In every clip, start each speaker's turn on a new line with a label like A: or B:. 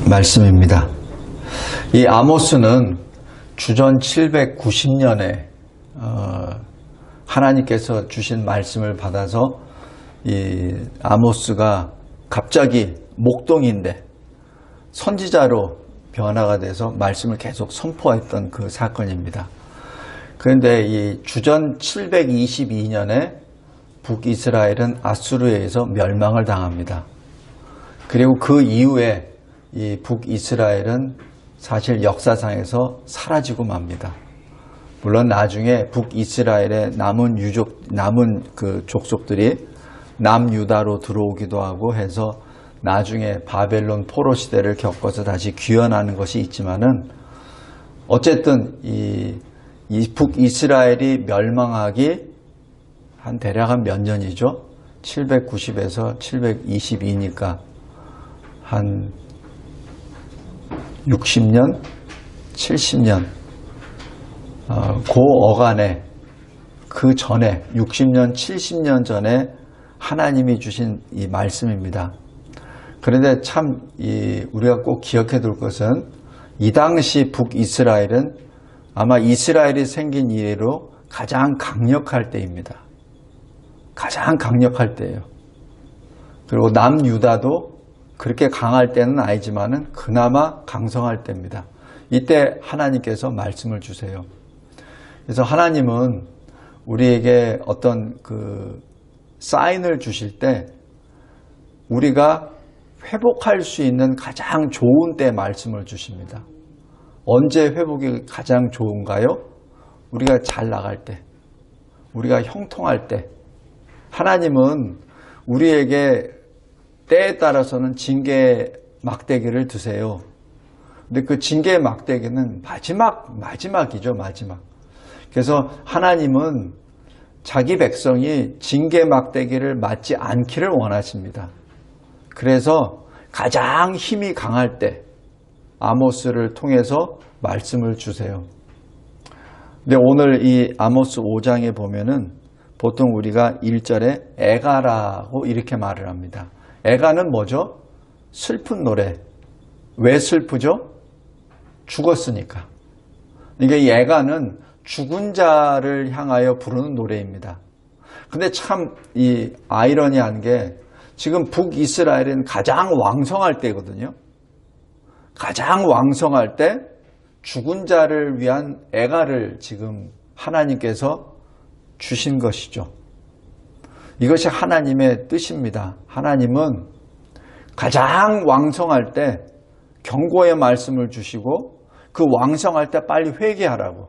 A: 말씀입니다. 이 아모스는 주전 790년에 하나님께서 주신 말씀을 받아서 이 아모스가 갑자기 목동인데 선지자로 변화가 돼서 말씀을 계속 선포했던 그 사건입니다. 그런데 이 주전 722년에 북이스라엘은 아수르에 의해서 멸망을 당합니다. 그리고 그 이후에 이 북이스라엘은 사실 역사상에서 사라지고 맙니다. 물론 나중에 북이스라엘의 남은 그 족속들이 남유다로 들어오기도 하고 해서 나중에 바벨론 포로 시대를 겪어서 다시 귀환하는 것이 있지만은 어쨌든 이 북이스라엘이 멸망하기 대략 한 몇 년이죠? 790에서 722니까 한 60년, 70년, 그 어간에 그 전에 60년, 70년 전에 하나님이 주신 이 말씀입니다. 그런데 참 우리가 꼭 기억해 둘 것은 이 당시 북이스라엘은 아마 이스라엘이 생긴 이래로 가장 강력할 때입니다. 가장 강력할 때예요. 그리고 남유다도 그렇게 강할 때는 아니지만은 그나마 강성할 때입니다. 이때 하나님께서 말씀을 주세요. 그래서 하나님은 우리에게 어떤 그 사인을 주실 때 우리가 회복할 수 있는 가장 좋은 때 말씀을 주십니다. 언제 회복이 가장 좋은가요? 우리가 잘 나갈 때, 우리가 형통할 때. 하나님은 우리에게 때에 따라서는 징계 막대기를 드세요. 근데 그 징계 막대기는 마지막이죠, 마지막. 그래서 하나님은 자기 백성이 징계 막대기를 맞지 않기를 원하십니다. 그래서 가장 힘이 강할 때 아모스를 통해서 말씀을 주세요. 근데 오늘 이 아모스 5장에 보면은 보통 우리가 1절에 애가라고 이렇게 말을 합니다. 애가는 뭐죠? 슬픈 노래. 왜 슬프죠? 죽었으니까. 그러니까 이 애가는 죽은 자를 향하여 부르는 노래입니다. 근데 참 이 아이러니한 게 지금 북이스라엘은 가장 왕성할 때거든요. 가장 왕성할 때 죽은 자를 위한 애가를 지금 하나님께서 주신 것이죠. 이것이 하나님의 뜻입니다. 하나님은 가장 왕성할 때 경고의 말씀을 주시고 그 왕성할 때 빨리 회개하라고.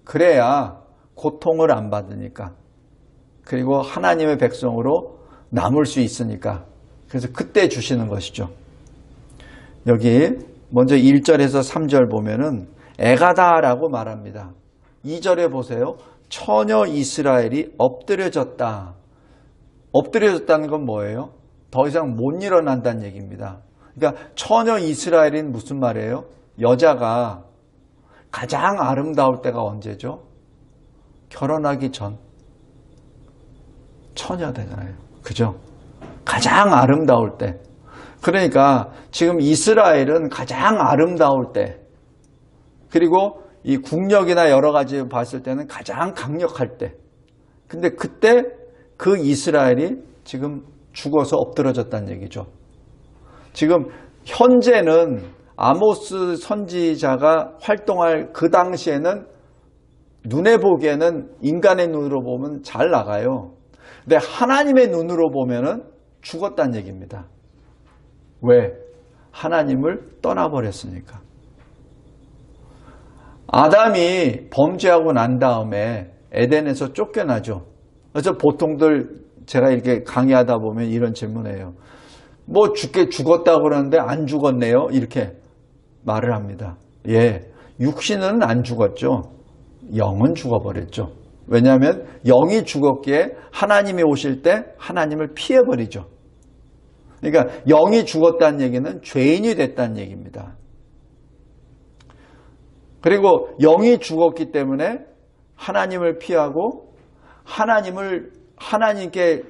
A: 그래야 고통을 안 받으니까. 그리고 하나님의 백성으로 남을 수 있으니까. 그래서 그때 주시는 것이죠. 여기 먼저 1절에서 3절 보면은 애가다라고 말합니다. 2절에 보세요. 처녀 이스라엘이 엎드려졌다. 엎드려졌다는 건 뭐예요? 더 이상 못 일어난다는 얘기입니다. 그러니까 처녀 이스라엘은 무슨 말이에요? 여자가 가장 아름다울 때가 언제죠? 결혼하기 전. 처녀 되잖아요. 그죠? 가장 아름다울 때. 그러니까 지금 이스라엘은 가장 아름다울 때. 그리고 이 국력이나 여러 가지 봤을 때는 가장 강력할 때. 근데 그때 그 이스라엘이 지금 죽어서 엎드러졌다는 얘기죠. 지금 현재는 아모스 선지자가 활동할 그 당시에는 눈에 보기에는 인간의 눈으로 보면 잘 나가요. 근데 하나님의 눈으로 보면은 죽었다는 얘기입니다. 왜? 하나님을 떠나버렸으니까. 아담이 범죄하고 난 다음에 에덴에서 쫓겨나죠. 그래서 보통들 제가 이렇게 강의하다 보면 이런 질문해요. 뭐 죽었다고 그러는데 안 죽었네요. 이렇게 말을 합니다. 예, 육신은 안 죽었죠. 영은 죽어버렸죠. 왜냐하면 영이 죽었기에 하나님이 오실 때 하나님을 피해버리죠. 그러니까 영이 죽었다는 얘기는 죄인이 됐다는 얘기입니다. 그리고 영이 죽었기 때문에 하나님을 피하고 하나님을 하나님께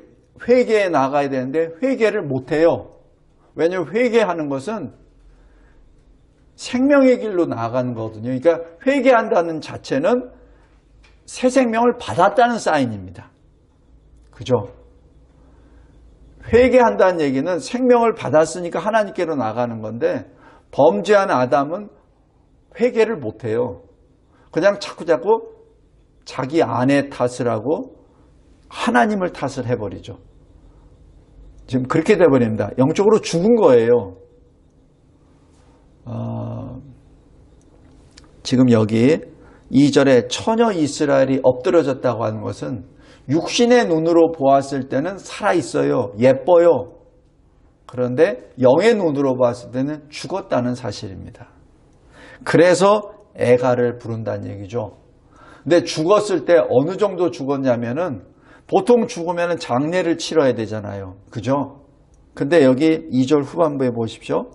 A: 회개에 나가야 되는데 회개를 못해요. 왜냐하면 회개하는 것은 생명의 길로 나아가는 거거든요. 그러니까 회개한다는 자체는 새 생명을 받았다는 사인입니다. 그죠? 회개한다는 얘기는 생명을 받았으니까 하나님께로 나가는 건데 범죄한 아담은 회개를 못해요. 그냥 자꾸자꾸 자기 아내 탓을 하고 하나님을 탓을 해버리죠. 지금 그렇게 돼버립니다. 영적으로 죽은 거예요. 지금 여기 2절에 처녀 이스라엘이 엎드러졌다고 하는 것은 육신의 눈으로 보았을 때는 살아있어요. 예뻐요. 그런데 영의 눈으로 봤을 때는 죽었다는 사실입니다. 그래서 애가를 부른다는 얘기죠. 근데 죽었을 때 어느 정도 죽었냐면은 보통 죽으면 장례를 치러야 되잖아요. 그죠? 근데 여기 2절 후반부에 보십시오.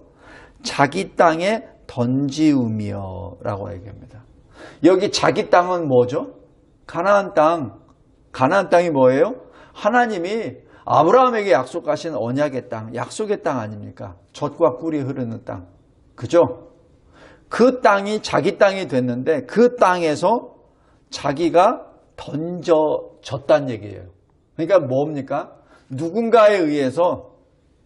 A: 자기 땅에 던지우며 라고 얘기합니다. 여기 자기 땅은 뭐죠? 가나안 땅. 가나안 땅이 뭐예요? 하나님이 아브라함에게 약속하신 언약의 땅, 약속의 땅 아닙니까? 젖과 꿀이 흐르는 땅. 그죠? 그 땅이 자기 땅이 됐는데 그 땅에서 자기가 던져졌다는 얘기예요. 그러니까 뭡니까? 누군가에 의해서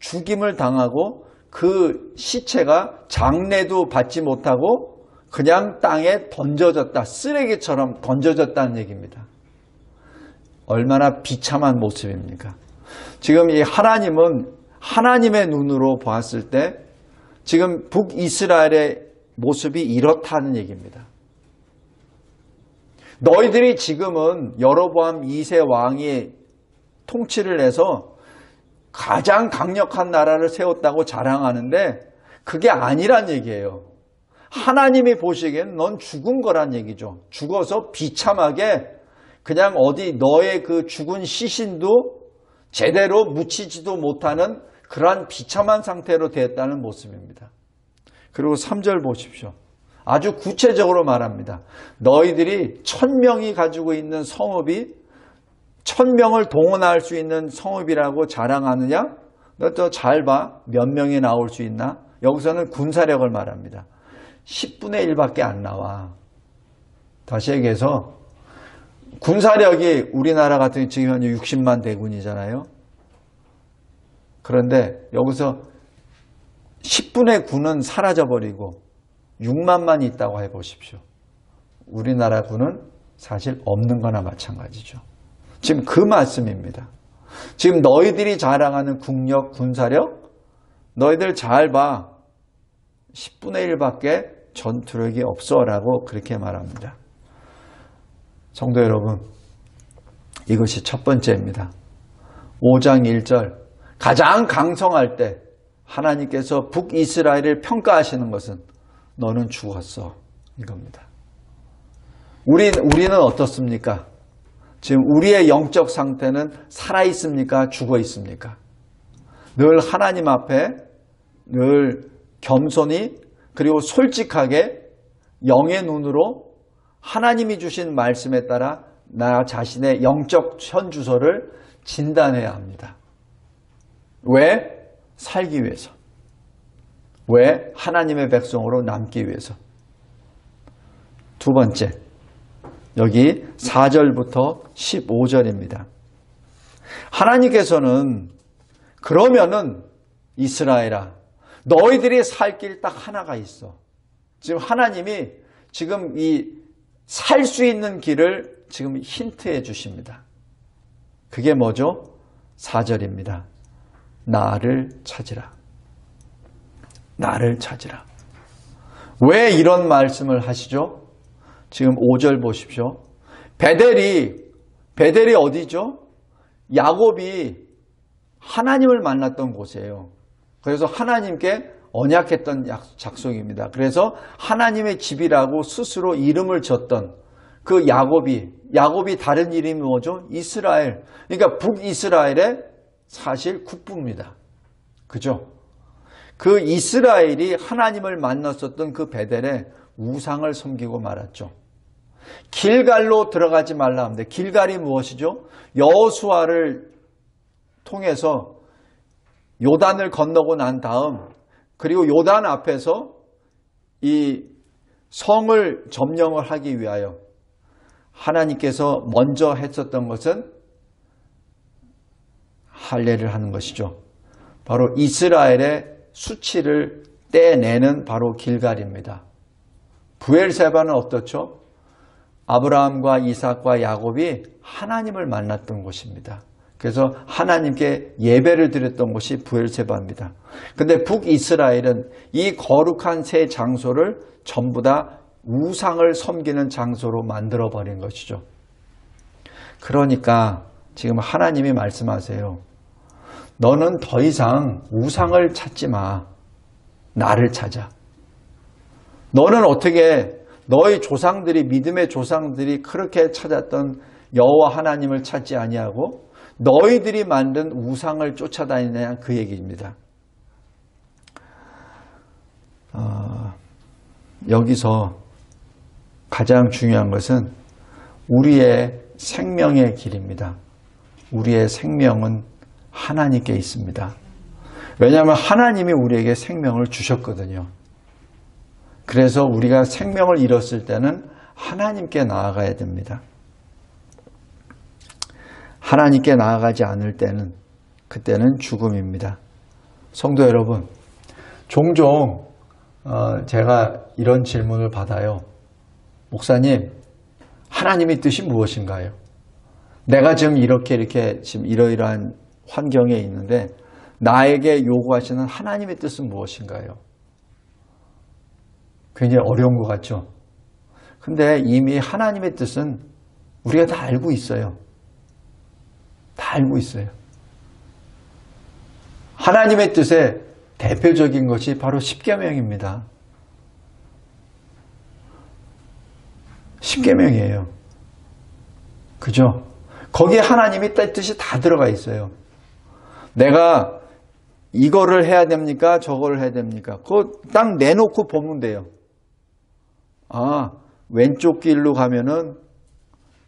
A: 죽임을 당하고 그 시체가 장례도 받지 못하고 그냥 땅에 던져졌다. 쓰레기처럼 던져졌다는 얘기입니다. 얼마나 비참한 모습입니까? 지금 이 하나님은 하나님의 눈으로 보았을 때 지금 북이스라엘의 모습이 이렇다는 얘기입니다. 너희들이 지금은 여로보암 2세 왕이 통치를 해서 가장 강력한 나라를 세웠다고 자랑하는데 그게 아니란 얘기예요. 하나님이 보시기에는 넌 죽은 거란 얘기죠. 죽어서 비참하게 그냥 어디 너의 그 죽은 시신도 제대로 묻히지도 못하는 그러한 비참한 상태로 되었다는 모습입니다. 그리고 3절 보십시오. 아주 구체적으로 말합니다. 너희들이 1000명이 가지고 있는 성읍이 1000명을 동원할 수 있는 성읍이라고 자랑하느냐? 너 또 잘 봐. 몇 명이 나올 수 있나? 여기서는 군사력을 말합니다. 10분의 1밖에 안 나와. 다시 얘기해서 군사력이 우리나라 같은 경우 지금 현재 60만 대군이잖아요. 그런데 여기서 10분의 9는 사라져버리고 6만만 있다고 해보십시오. 우리나라 군은 사실 없는 거나 마찬가지죠. 지금 그 말씀입니다. 지금 너희들이 자랑하는 국력, 군사력, 너희들 잘 봐. 10분의 1밖에 전투력이 없어라고 그렇게 말합니다. 성도 여러분, 이것이 첫 번째입니다. 5장 1절, 가장 강성할 때 하나님께서 북이스라엘을 평가하시는 것은 너는 죽었어 이겁니다. 우리는 어떻습니까? 지금 우리의 영적 상태는 살아있습니까? 죽어 있습니까? 늘 하나님 앞에 늘 겸손히 그리고 솔직하게 영의 눈으로 하나님이 주신 말씀에 따라 나 자신의 영적 현주소를 진단해야 합니다. 왜? 살기 위해서. 왜? 하나님의 백성으로 남기 위해서. 두 번째, 여기 4절부터 15절입니다. 하나님께서는 그러면은 이스라엘아, 너희들이 살 길 딱 하나가 있어. 지금 하나님이 지금 이 살 수 있는 길을 지금 힌트해 주십니다. 그게 뭐죠? 4절입니다. 나를 찾으라. 나를 찾으라. 왜 이런 말씀을 하시죠? 지금 5절 보십시오. 베델이 어디죠? 야곱이 하나님을 만났던 곳이에요. 그래서 하나님께 언약했던 작속입니다. 그래서 하나님의 집이라고 스스로 이름을 졌던 그 야곱이 다른 이름이 뭐죠? 이스라엘. 그러니까 북이스라엘의 사실 국부입니다. 그죠? 그 이스라엘이 하나님을 만났었던 그 베델에 우상을 섬기고 말았죠. 길갈로 들어가지 말라 합니다. 길갈이 무엇이죠? 여호수아를 통해서 요단을 건너고 난 다음, 그리고 요단 앞에서 이 성을 점령을 하기 위하여 하나님께서 먼저 했었던 것은 할례를 하는 것이죠. 바로 이스라엘의 수치를 떼내는 바로 길갈입니다. 브엘세바는 어떻죠? 아브라함과 이삭과 야곱이 하나님을 만났던 곳입니다. 그래서 하나님께 예배를 드렸던 곳이 브엘세바입니다. 근데 북이스라엘은 이 거룩한 세 장소를 전부 다 우상을 섬기는 장소로 만들어버린 것이죠. 그러니까 지금 하나님이 말씀하세요. 너는 더 이상 우상을 찾지 마. 나를 찾아. 너는 어떻게 너희 조상들이, 믿음의 조상들이 그렇게 찾았던 여호와 하나님을 찾지 아니하고 너희들이 만든 우상을 쫓아다니냐, 그 얘기입니다. 여기서 가장 중요한 것은 우리의 생명의 길입니다. 우리의 생명은 하나님께 있습니다. 왜냐하면 하나님이 우리에게 생명을 주셨거든요. 그래서 우리가 생명을 잃었을 때는 하나님께 나아가야 됩니다. 하나님께 나아가지 않을 때는 그때는 죽음입니다. 성도 여러분, 종종 제가 이런 질문을 받아요. 목사님, 하나님의 뜻이 무엇인가요? 내가 지금 이렇게 지금 이러이러한 환경에 있는데 나에게 요구하시는 하나님의 뜻은 무엇인가요? 굉장히 어려운 것 같죠? 근데 이미 하나님의 뜻은 우리가 다 알고 있어요. 다 알고 있어요. 하나님의 뜻의 대표적인 것이 바로 십계명입니다. 십계명이에요. 그죠? 거기에 하나님의 뜻이 다 들어가 있어요. 내가 이거를 해야 됩니까? 저거를 해야 됩니까? 그거 딱 내놓고 보면 돼요. 아, 왼쪽 길로 가면은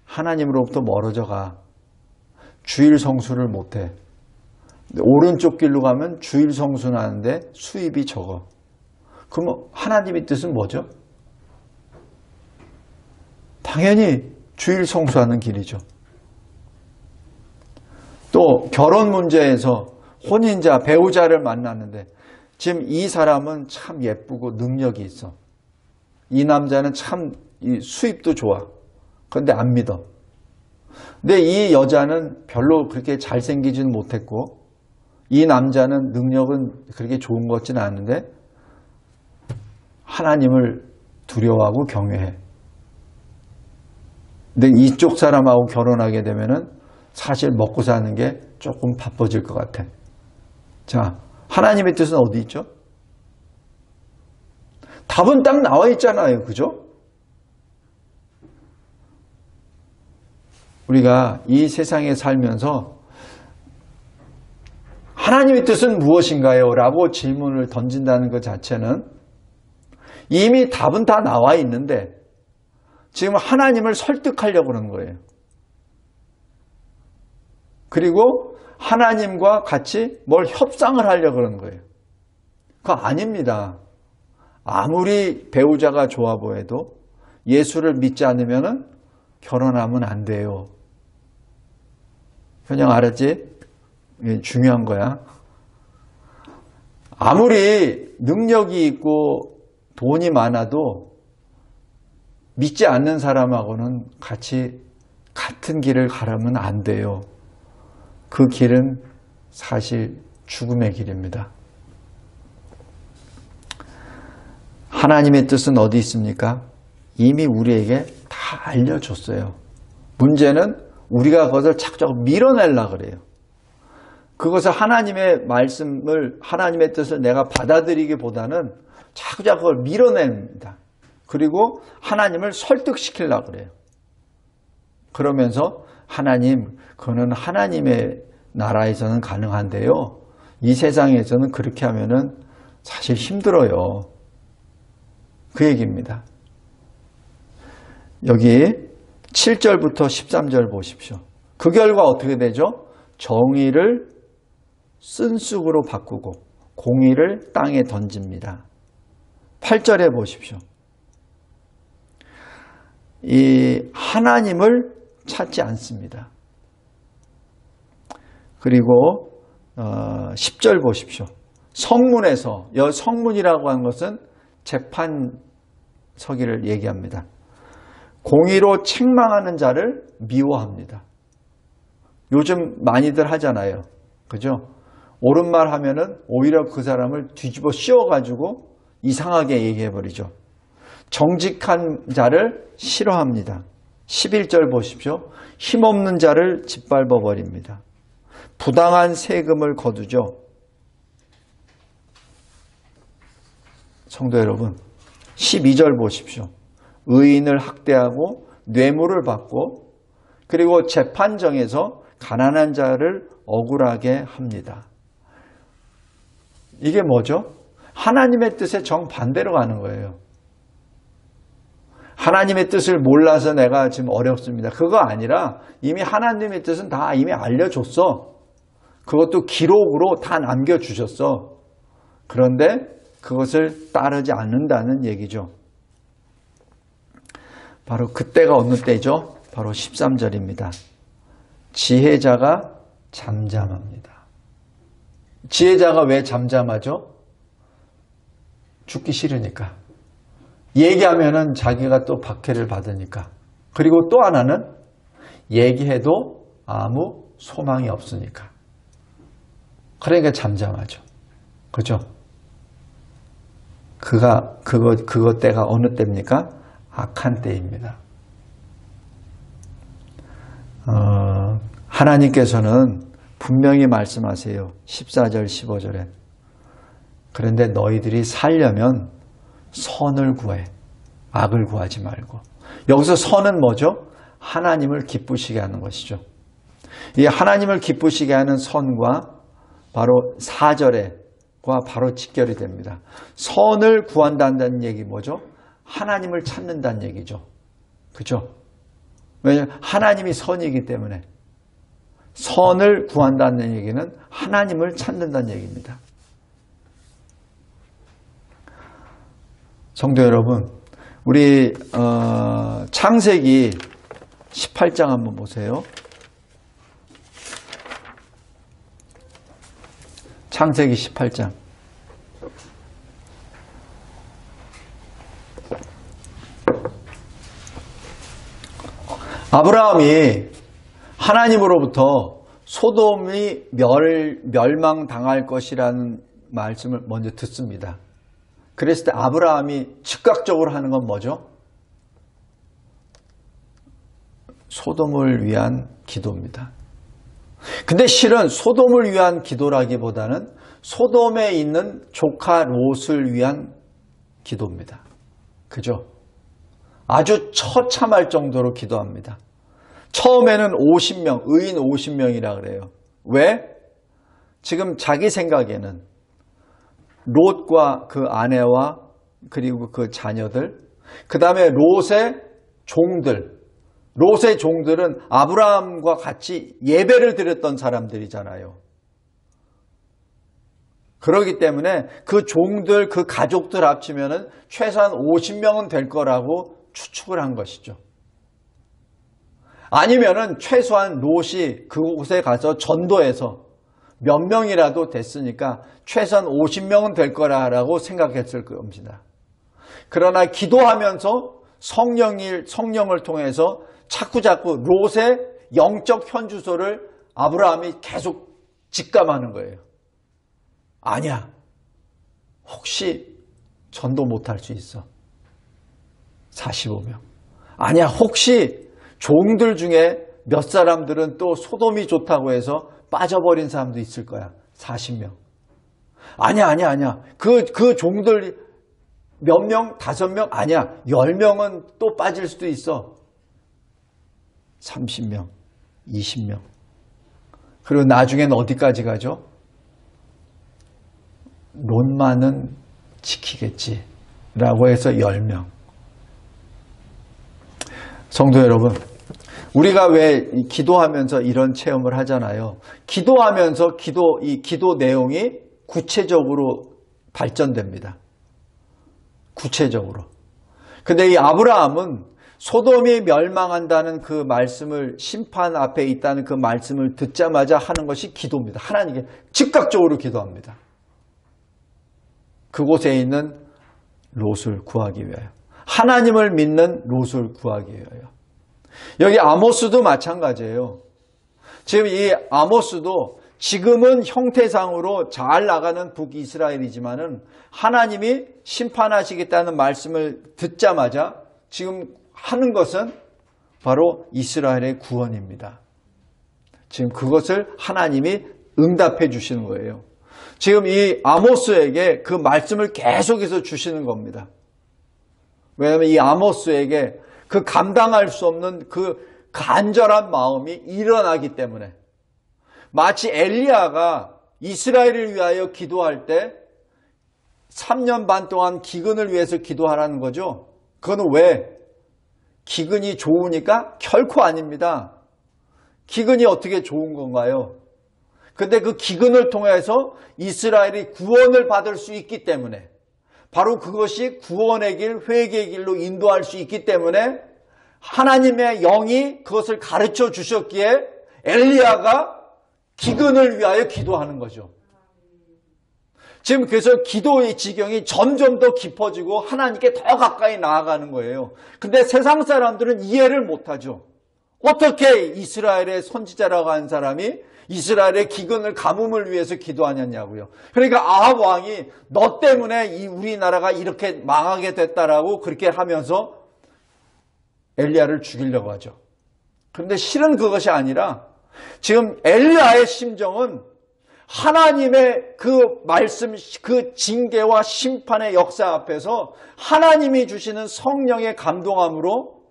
A: 하나님으로부터 멀어져 가. 주일 성수를 못해. 오른쪽 길로 가면 주일 성수는 하는데 수입이 적어. 그럼 하나님의 뜻은 뭐죠? 당연히 주일 성수하는 길이죠. 또 결혼 문제에서 혼인자, 배우자를 만났는데 지금 이 사람은 참 예쁘고 능력이 있어. 이 남자는 참 수입도 좋아. 그런데 안 믿어. 근데 이 여자는 별로 그렇게 잘생기지는 못했고 이 남자는 능력은 그렇게 좋은 것 같지는 않은데 하나님을 두려워하고 경외해. 근데 이쪽 사람하고 결혼하게 되면은 사실 먹고 사는 게 조금 바빠질 것 같아. 자, 하나님의 뜻은 어디 있죠? 답은 딱 나와 있잖아요. 그죠? 우리가 이 세상에 살면서 하나님의 뜻은 무엇인가요? 라고 질문을 던진다는 것 자체는 이미 답은 다 나와 있는데 지금 하나님을 설득하려고 그러는 거예요. 그리고 하나님과 같이 뭘 협상을 하려고 그러는 거예요. 그거 아닙니다. 아무리 배우자가 좋아 보여도 예수를 믿지 않으면 결혼하면 안 돼요. 현영 알았지? 중요한 거야. 아무리 능력이 있고 돈이 많아도 믿지 않는 사람하고는 같이 같은 길을 가려면 안 돼요. 그 길은 사실 죽음의 길입니다. 하나님의 뜻은 어디 있습니까? 이미 우리에게 다 알려줬어요. 문제는 우리가 그것을 자꾸 밀어내려고 그래요. 그것을 하나님의 말씀을, 하나님의 뜻을 내가 받아들이기보다는 자꾸 그걸 밀어냅니다. 그리고 하나님을 설득시키려고 그래요. 그러면서 하나님, 그거는 하나님의 나라에서는 가능한데요. 이 세상에서는 그렇게 하면은 사실 힘들어요. 그 얘기입니다. 여기 7절부터 13절 보십시오. 그 결과 어떻게 되죠? 정의를 쓴쑥으로 바꾸고 공의를 땅에 던집니다. 8절에 보십시오. 이 하나님을 찾지 않습니다. 그리고 10절 보십시오. 성문에서, 성문이라고 하는 것은 재판서기를 얘기합니다. 공의로 책망하는 자를 미워합니다. 요즘 많이들 하잖아요. 그죠? 옳은 말 하면은 오히려 그 사람을 뒤집어 씌워가지고 이상하게 얘기해버리죠. 정직한 자를 싫어합니다. 11절 보십시오. 힘없는 자를 짓밟아버립니다. 부당한 세금을 거두죠. 성도 여러분, 12절 보십시오. 의인을 학대하고 뇌물을 받고 그리고 재판정에서 가난한 자를 억울하게 합니다. 이게 뭐죠? 하나님의 뜻에 정반대로 가는 거예요. 하나님의 뜻을 몰라서 내가 지금 어렵습니다. 그거 아니라 이미 하나님의 뜻은 다 이미 알려줬어. 그것도 기록으로 다 남겨주셨어. 그런데 그것을 따르지 않는다는 얘기죠. 바로 그때가 어느 때죠? 바로 13절입니다. 지혜자가 잠잠합니다. 지혜자가 왜 잠잠하죠? 죽기 싫으니까. 얘기하면은 자기가 또 박해를 받으니까. 그리고 또 하나는 얘기해도 아무 소망이 없으니까. 그러니까 잠잠하죠. 그죠? 그거 때가 어느 때입니까? 악한 때입니다. 하나님께서는 분명히 말씀하세요. 14절, 15절에. 그런데 너희들이 살려면 선을 구해. 악을 구하지 말고. 여기서 선은 뭐죠? 하나님을 기쁘시게 하는 것이죠. 이 하나님을 기쁘시게 하는 선과 바로 4절과 바로 직결이 됩니다. 선을 구한다는 얘기 뭐죠? 하나님을 찾는다는 얘기죠. 그죠? 왜냐하면 하나님이 선이기 때문에 선을 구한다는 얘기는 하나님을 찾는다는 얘기입니다. 성도 여러분, 우리 창세기 18장 한번 보세요. 창세기 18장. 아브라함이 하나님으로부터 소돔이 멸망당할 것이라는 말씀을 먼저 듣습니다. 그랬을 때 아브라함이 즉각적으로 하는 건 뭐죠? 소돔을 위한 기도입니다. 근데 실은 소돔을 위한 기도라기보다는 소돔에 있는 조카 롯을 위한 기도입니다. 그죠? 아주 처참할 정도로 기도합니다. 처음에는 50명, 의인 50명이라 그래요. 왜? 지금 자기 생각에는 롯과 그 아내와 그리고 그 자녀들, 그 다음에 롯의 종들은 아브라함과 같이 예배를 드렸던 사람들이잖아요. 그렇기 때문에 그 종들, 그 가족들 합치면은 최소한 50명은 될 거라고 추측을 한 것이죠. 아니면은 최소한 롯이 그곳에 가서 전도해서 몇 명이라도 됐으니까 최소한 50명은 될 거라고 생각했을 겁니다. 그러나 기도하면서 성령을 통해서 자꾸자꾸 롯의 영적 현주소를 아브라함이 계속 직감하는 거예요. 아니야. 혹시 전도 못할 수 있어. 45명. 아니야. 혹시 종들 중에 몇 사람들은 또 소돔이 좋다고 해서 빠져버린 사람도 있을 거야. 40명. 아니야. 그 종들 몇 명? 5명? 아니야. 10명은 또 빠질 수도 있어. 30명, 20명. 그리고 나중엔 어디까지 가죠? 롯만은 지키겠지. 라고 해서 10명. 성도 여러분, 우리가 왜 기도하면서 이런 체험을 하잖아요. 기도하면서 이 기도 내용이 구체적으로 발전됩니다. 구체적으로. 근데 이 아브라함은 소돔이 멸망한다는 그 말씀을, 심판 앞에 있다는 그 말씀을 듣자마자 하는 것이 기도입니다. 하나님께 즉각적으로 기도합니다. 그곳에 있는 롯을 구하기 위하여. 하나님을 믿는 롯을 구하기 위하여. 여기 아모스도 마찬가지예요. 지금 이 아모스도 지금은 형태상으로 잘 나가는 북이스라엘이지만은 하나님이 심판하시겠다는 말씀을 듣자마자 지금 하는 것은 바로 이스라엘의 구원입니다. 지금 그것을 하나님이 응답해 주시는 거예요. 지금 이 아모스에게 그 말씀을 계속해서 주시는 겁니다. 왜냐하면 이 아모스에게 그 감당할 수 없는 그 간절한 마음이 일어나기 때문에, 마치 엘리야가 이스라엘을 위하여 기도할 때 3년 반 동안 기근을 위해서 기도하라는 거죠. 그건 왜? 기근이 좋으니까? 결코 아닙니다. 기근이 어떻게 좋은 건가요? 근데 그 기근을 통해서 이스라엘이 구원을 받을 수 있기 때문에, 바로 그것이 구원의 길, 회개의 길로 인도할 수 있기 때문에 하나님의 영이 그것을 가르쳐 주셨기에 엘리야가 기근을 위하여 기도하는 거죠. 지금 그래서 기도의 지경이 점점 더 깊어지고 하나님께 더 가까이 나아가는 거예요. 근데 세상 사람들은 이해를 못하죠. 어떻게 이스라엘의 선지자라고 하는 사람이 이스라엘의 기근을 가뭄을 위해서 기도하냐고요. 그러니까 아합 왕이 너 때문에 이 우리나라가 이렇게 망하게 됐다라고 그렇게 하면서 엘리야를 죽이려고 하죠. 그런데 실은 그것이 아니라 지금 엘리야의 심정은 하나님의 그 말씀, 그 징계와 심판의 역사 앞에서 하나님이 주시는 성령의 감동함으로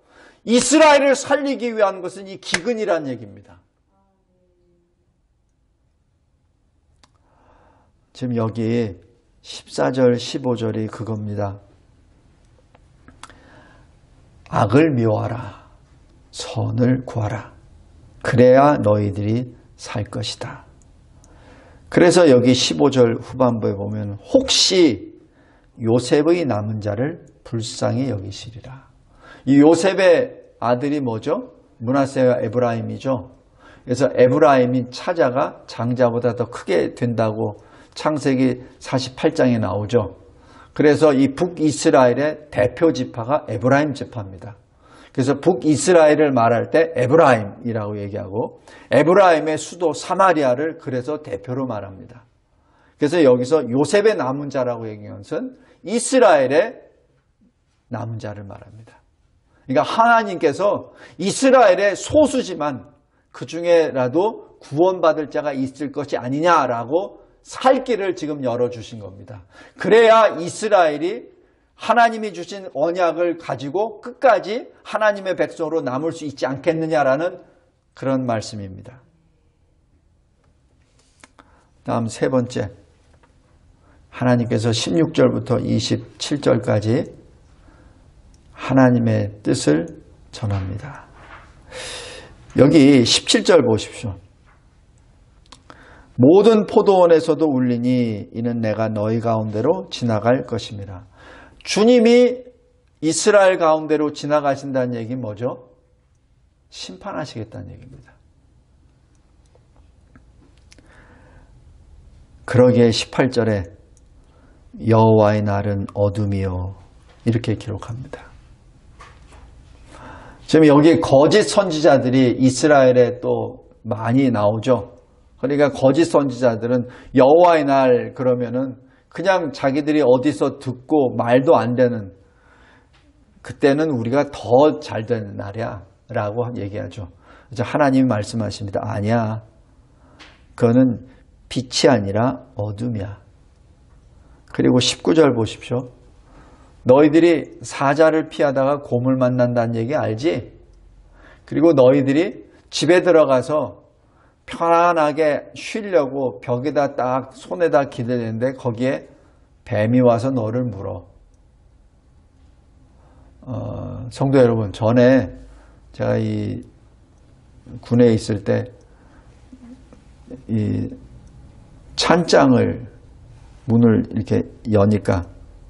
A: 이스라엘을 살리기 위한 것은 이 기근이란 얘기입니다. 지금 여기 14절, 15절이 그겁니다. 악을 미워하라. 선을 구하라. 그래야 너희들이 살 것이다. 그래서 여기 15절 후반부에 보면 혹시 요셉의 남은 자를 불쌍히 여기시리라. 이 요셉의 아들이 뭐죠? 므낫세와 에브라임이죠. 그래서 에브라임이 차자가 장자보다 더 크게 된다고 창세기 48장에 나오죠. 그래서 이 북이스라엘의 대표 지파가 에브라임 지파입니다. 그래서 북이스라엘을 말할 때 에브라임이라고 얘기하고 에브라임의 수도 사마리아를 그래서 대표로 말합니다. 그래서 여기서 요셉의 남은 자라고 얘기한 것은 이스라엘의 남은 자를 말합니다. 그러니까 하나님께서 이스라엘의 소수지만 그 중에라도 구원받을 자가 있을 것이 아니냐라고 살 길을 지금 열어주신 겁니다. 그래야 이스라엘이 하나님이 주신 언약을 가지고 끝까지 하나님의 백성으로 남을 수 있지 않겠느냐라는 그런 말씀입니다. 다음 세 번째, 하나님께서 16절부터 27절까지 하나님의 뜻을 전합니다. 여기 17절 보십시오. 모든 포도원에서도 울리니 이는 내가 너희 가운데로 지나갈 것입니다. 주님이 이스라엘 가운데로 지나가신다는 얘기는 뭐죠? 심판하시겠다는 얘기입니다. 그러기에 18절에 여호와의 날은 어둠이요 이렇게 기록합니다. 지금 여기 거짓 선지자들이 이스라엘에 또 많이 나오죠. 그러니까 거짓 선지자들은 여호와의 날 그러면은 그냥 자기들이 어디서 듣고 말도 안 되는, 그때는 우리가 더 잘 되는 날이야 라고 얘기하죠. 그래서 하나님이 말씀하십니다. 아니야. 그거는 빛이 아니라 어둠이야. 그리고 19절 보십시오. 너희들이 사자를 피하다가 곰을 만난다는 얘기 알지? 그리고 너희들이 집에 들어가서 편안하게 쉬려고 벽에다 딱 손에다 기대는데 거기에 뱀이 와서 너를 물어. 성도 여러분, 전에 제가 이 군에 있을 때 이 찬장을 문을 이렇게 여니까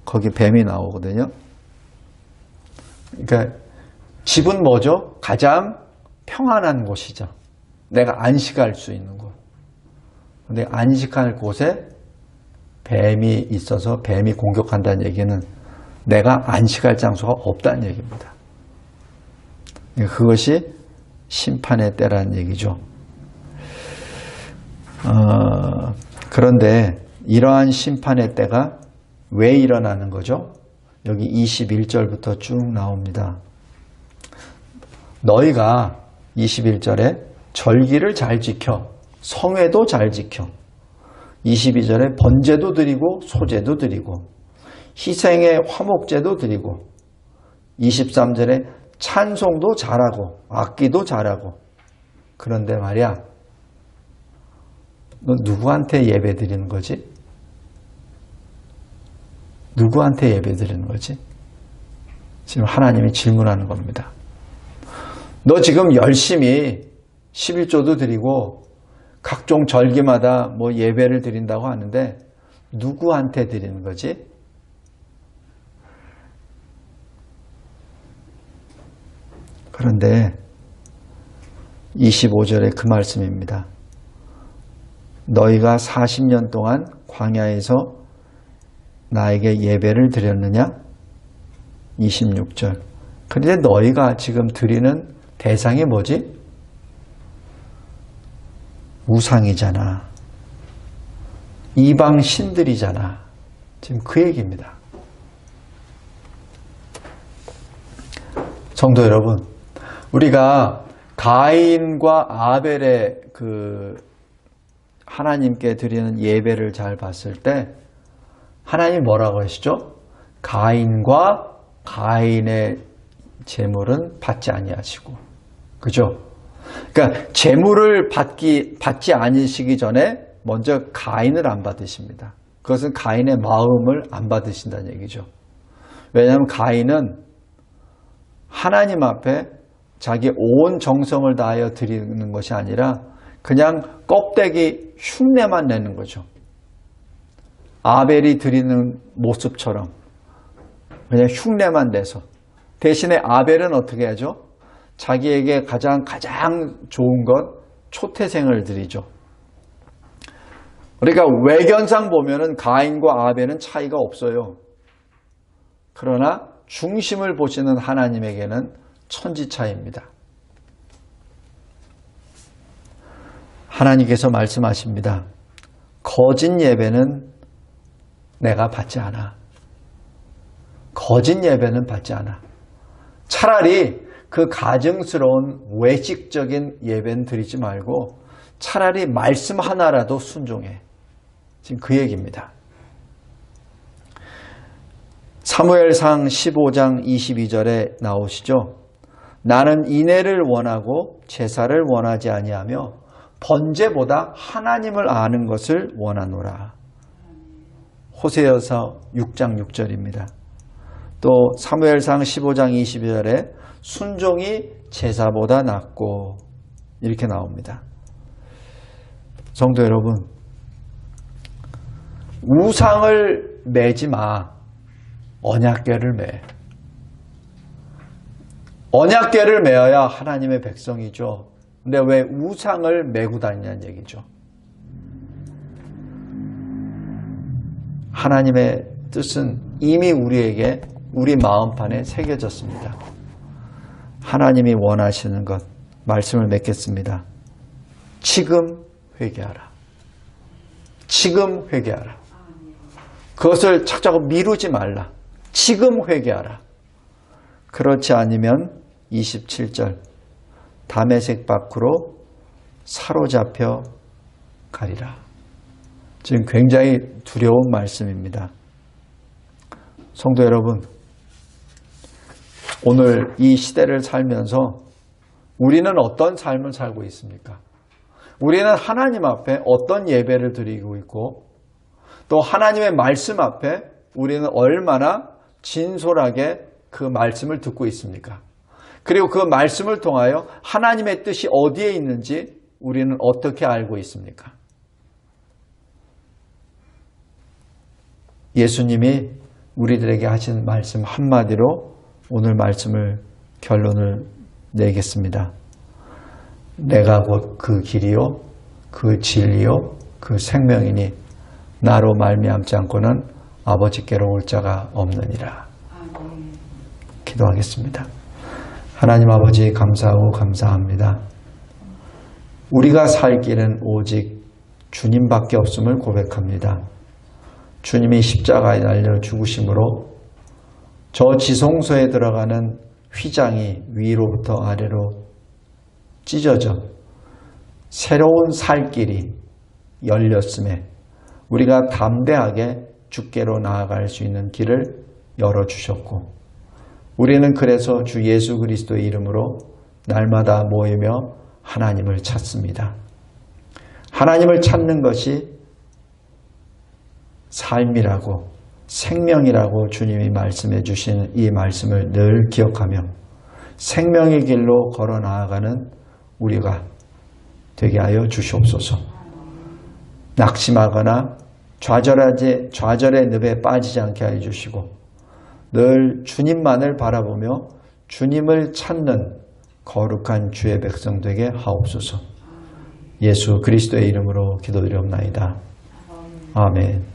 A: 거기 뱀이 나오거든요. 그러니까 집은 뭐죠? 가장 평안한 곳이죠. 내가 안식할 수 있는 곳. 근데 안식할 곳에 뱀이 있어서 뱀이 공격한다는 얘기는 내가 안식할 장소가 없다는 얘기입니다. 그것이 심판의 때라는 얘기죠. 그런데 이러한 심판의 때가 왜 일어나는 거죠? 여기 21절부터 쭉 나옵니다. 너희가 21절에 절기를 잘 지켜 성회도 잘 지켜 22절에 번제도 드리고 소제도 드리고 희생의 화목제도 드리고 23절에 찬송도 잘하고 악기도 잘하고 그런데 말이야 너 누구한테 예배 드리는 거지? 누구한테 예배 드리는 거지? 지금 하나님이 질문하는 겁니다. 너 지금 열심히 11조도 드리고 각종 절기마다 뭐 예배를 드린다고 하는데 누구한테 드리는 거지? 그런데 25절에 그 말씀입니다. 너희가 40년 동안 광야에서 나에게 예배를 드렸느냐? 26절. 그런데 너희가 지금 드리는 대상이 뭐지? 우상이잖아. 이방 신들이잖아. 지금 그 얘기입니다. 성도 여러분, 우리가 가인과 아벨의 하나님께 드리는 예배를 잘 봤을 때 하나님 뭐라고 하시죠? 가인과 가인의 제물은 받지 아니하시고, 그죠? 그러니까 제물을 받지 않으시기 전에 먼저 가인을 안 받으십니다. 그것은 가인의 마음을 안 받으신다는 얘기죠. 왜냐하면 가인은 하나님 앞에 자기 온 정성을 다하여 드리는 것이 아니라 그냥 껍데기 흉내만 내는 거죠. 아벨이 드리는 모습처럼 그냥 흉내만 내서. 대신에 아벨은 어떻게 하죠? 자기에게 가장 좋은 것 초태생을 드리죠. 그러니까 외견상 보면은 가인과 아벨은 차이가 없어요. 그러나 중심을 보시는 하나님에게는 천지차이입니다. 하나님께서 말씀하십니다. 거짓 예배는 내가 받지 않아. 거짓 예배는 받지 않아. 차라리 그 가증스러운 외식적인 예배는 드리지 말고 차라리 말씀 하나라도 순종해. 지금 그 얘기입니다. 사무엘상 15장 22절에 나오시죠. 나는 인애를 원하고 제사를 원하지 아니하며 번제보다 하나님을 아는 것을 원하노라. 호세아서 6장 6절입니다. 또 사무엘상 15장 22절에 순종이 제사보다 낫고 이렇게 나옵니다. 성도 여러분, 우상을 매지 마. 언약궤를 매. 언약궤를 매어야 하나님의 백성이죠. 근데 왜 우상을 메고 다니냐는 얘기죠. 하나님의 뜻은 이미 우리에게 우리 마음판에 새겨졌습니다. 하나님이 원하시는 것 말씀을 맺겠습니다. 지금 회개하라. 지금 회개하라. 그것을 자꾸 미루지 말라. 지금 회개하라. 그렇지 않으면 27절 다메섹 밖으로 사로잡혀 가리라. 지금 굉장히 두려운 말씀입니다. 성도 여러분, 오늘 이 시대를 살면서 우리는 어떤 삶을 살고 있습니까? 우리는 하나님 앞에 어떤 예배를 드리고 있고 또 하나님의 말씀 앞에 우리는 얼마나 진솔하게 그 말씀을 듣고 있습니까? 그리고 그 말씀을 통하여 하나님의 뜻이 어디에 있는지 우리는 어떻게 알고 있습니까? 예수님이 우리들에게 하신 말씀 한마디로 오늘 말씀을 결론을 내겠습니다. 내가 곧 그 길이요 그 진리요 그 생명이니 나로 말미암지 않고는 아버지께로 올 자가 없느니라. 기도하겠습니다. 하나님 아버지 감사하고 감사합니다. 우리가 살 길은 오직 주님밖에 없음을 고백합니다. 주님이 십자가에 달려 죽으심으로 저 지성소에 들어가는 휘장이 위로부터 아래로 찢어져 새로운 살 길이 열렸음에 우리가 담대하게 주께로 나아갈 수 있는 길을 열어주셨고 우리는 그래서 주 예수 그리스도의 이름으로 날마다 모이며 하나님을 찾습니다. 하나님을 찾는 것이 삶이라고 생명이라고 주님이 말씀해 주신 이 말씀을 늘 기억하며 생명의 길로 걸어 나아가는 우리가 되게 하여 주시옵소서. 낙심하거나 좌절의 늪에 빠지지 않게 하여 주시고 늘 주님만을 바라보며 주님을 찾는 거룩한 주의 백성 되게 하옵소서. 예수 그리스도의 이름으로 기도드리옵나이다. 아멘.